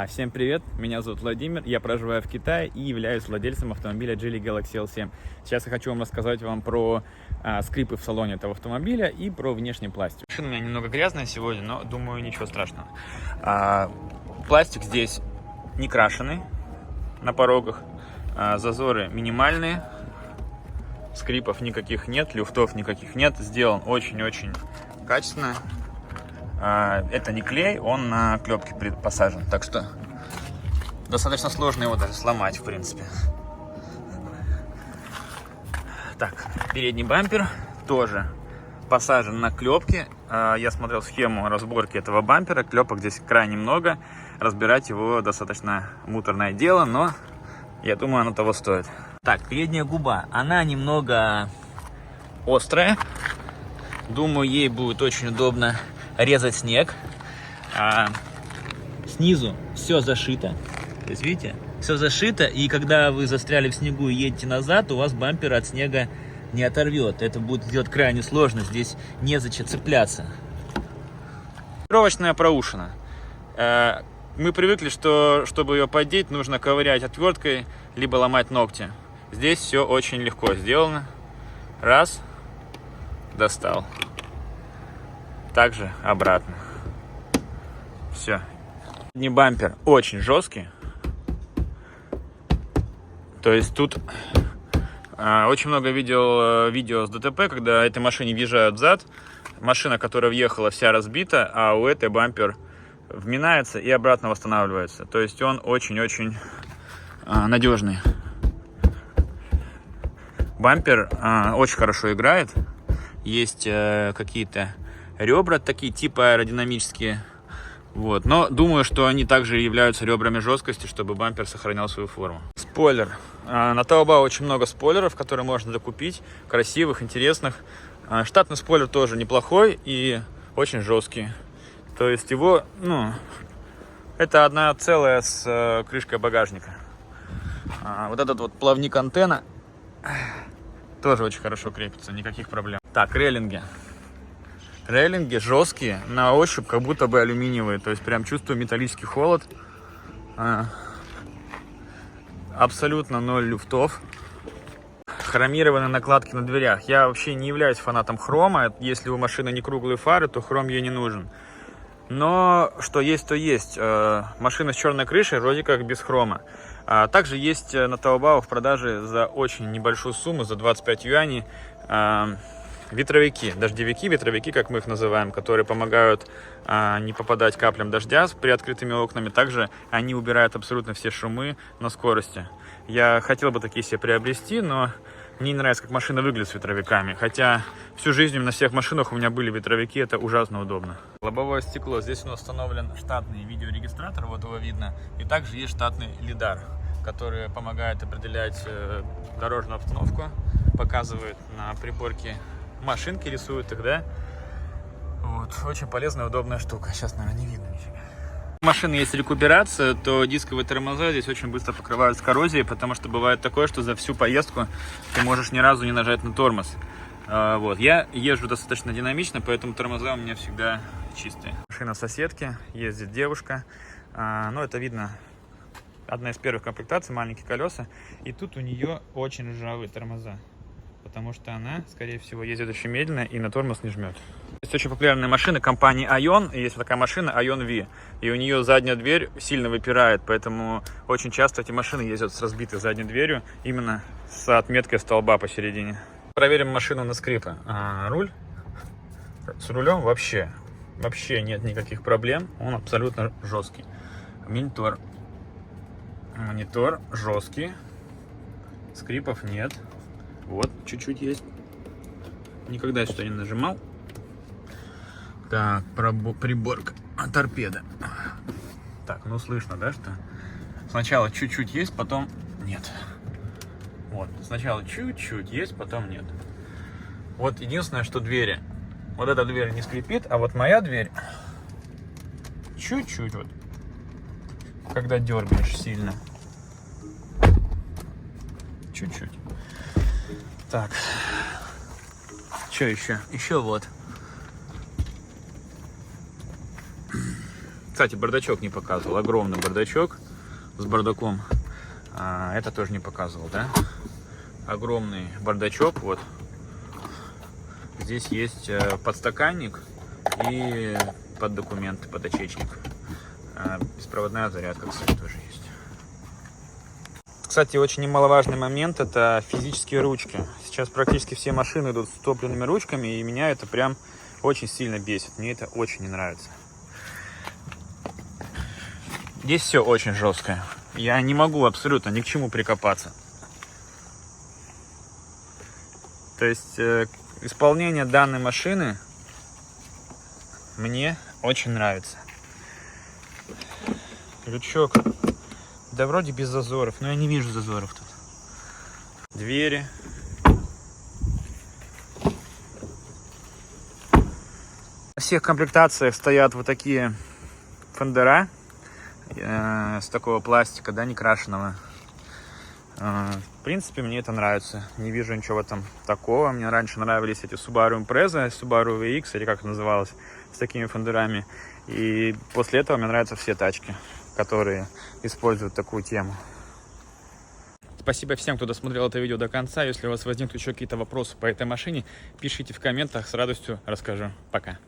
Всем привет, меня зовут Владимир, я проживаю в Китае и являюсь владельцем автомобиля Geely Galaxy L7. Сейчас я хочу вам рассказать про скрипы в салоне этого автомобиля и про внешний пластик. Машина у меня немного грязная сегодня, но думаю, ничего страшного. Пластик здесь не крашеный на порогах, зазоры минимальные, скрипов никаких нет, люфтов никаких нет, сделан очень-очень качественно. Это не клей, он на клепке посажен, так что достаточно сложно его даже сломать, в принципе. Так, передний бампер тоже посажен на клепке. Я смотрел схему разборки этого бампера, клепок здесь крайне много, разбирать его достаточно муторное дело, но я думаю, оно того стоит. Так, передняя губа, она немного острая, думаю, ей будет очень удобно резать снег. Снизу все зашито. То есть, видите, все зашито, и когда вы застряли в снегу и едете назад, у вас бампер от снега не оторвет. Это будет сделать крайне сложно, здесь незачем цепляться. Тренировочная проушина. Мы привыкли, что чтобы ее поддеть, нужно ковырять отверткой, либо ломать ногти. Здесь все очень легко сделано. Раз, достал. Также обратно. Все. Передний бампер очень жесткий. То есть тут очень много видел видео с ДТП, когда этой машине въезжают взад. Машина, которая въехала, вся разбита, а у этой бампер вминается и обратно восстанавливается. То есть он очень-очень надежный. Бампер очень хорошо играет. Есть какие-то ребра такие типа аэродинамические, вот, но думаю, что они также являются ребрами жесткости, чтобы бампер сохранял свою форму. Спойлер. На Taobao очень много спойлеров, которые можно докупить, красивых, интересных. Штатный спойлер тоже неплохой и очень жесткий. То есть его, это одна целая с крышкой багажника. Вот этот вот плавник антенна тоже очень хорошо крепится, никаких проблем. Так, рейлинги. Рейлинги жесткие, на ощупь как будто бы алюминиевые, то есть прям чувствую металлический холод. Абсолютно 0 люфтов. Хромированные накладки на дверях. Я вообще не являюсь фанатом хрома. Если у машины не круглые фары, то хром ей не нужен. Но что есть, то есть. Машина с черной крышей вроде как без хрома. Также есть на Taobao в продаже за очень небольшую сумму, за 25 юаней, ветровики, дождевики, ветровики, как мы их называем, которые помогают не попадать каплям дождя с приоткрытыми окнами. Также они убирают абсолютно все шумы на скорости. Я хотел бы такие себе приобрести, но мне не нравится, как машина выглядит с ветровиками. Хотя всю жизнь на всех машинах у меня были ветровики, это ужасно удобно. Лобовое стекло. Здесь у нас установлен штатный видеорегистратор, вот его видно. И также есть штатный лидар, который помогает определять дорожную обстановку, показывает на приборке машинки, рисуют их, да? Вот, очень полезная, удобная штука. Сейчас, наверное, не видно нифига. У машины есть рекуперация, то дисковые тормоза здесь очень быстро покрываются коррозией, потому что бывает такое, что за всю поездку ты можешь ни разу не нажать на тормоз. Вот, я езжу достаточно динамично, поэтому тормоза у меня всегда чистые. Машина соседки, ездит девушка, это видно. Одна из первых комплектаций, маленькие колеса, и тут у нее очень ржавые тормоза, потому что она, скорее всего, ездит очень медленно и на тормоз не жмет. Есть очень популярная машина компании Aion, есть такая машина Aion V, и у нее задняя дверь сильно выпирает, поэтому очень часто эти машины ездят с разбитой задней дверью, именно с отметкой столба посередине. Проверим машину на скрипы. Руль. С рулем вообще нет никаких проблем, он абсолютно жесткий. Монитор жесткий, скрипов нет. Вот, чуть-чуть есть. Никогда сюда не нажимал. Так, приборка торпеда. Так, слышно, да, что сначала чуть-чуть есть, потом нет. Вот, сначала чуть-чуть есть, потом нет. Вот единственное, что двери. Вот эта дверь не скрипит, а вот моя дверь чуть-чуть вот. Когда дергаешь сильно. Чуть-чуть. Так. Что еще? Еще вот. Кстати, бардачок не показывал. Огромный бардачок с бардаком. Это тоже не показывал, да? Огромный бардачок, вот. Здесь есть подстаканник и под документы, подочечник. Беспроводная зарядка, кстати, тоже есть. Кстати, очень немаловажный момент — это физические ручки. Сейчас практически все машины идут с топливными ручками, и меня это прям очень сильно бесит. Мне это очень не нравится. Здесь все очень жесткое. Я не могу абсолютно ни к чему прикопаться. То есть исполнение данной машины мне очень нравится. Лючок, да вроде без зазоров, но я не вижу зазоров тут. Двери. На всех комплектациях стоят вот такие фендера с такого пластика, да, не крашеного. В принципе, мне это нравится. Не вижу ничего в этом такого. Мне раньше нравились эти Subaru Impreza, Subaru VX, или как это называлось, с такими фендерами. И после этого мне нравятся все тачки, которые используют такую тему. Спасибо всем, кто досмотрел это видео до конца. Если у вас возникнут еще какие-то вопросы по этой машине, пишите в комментах, с радостью расскажу. Пока.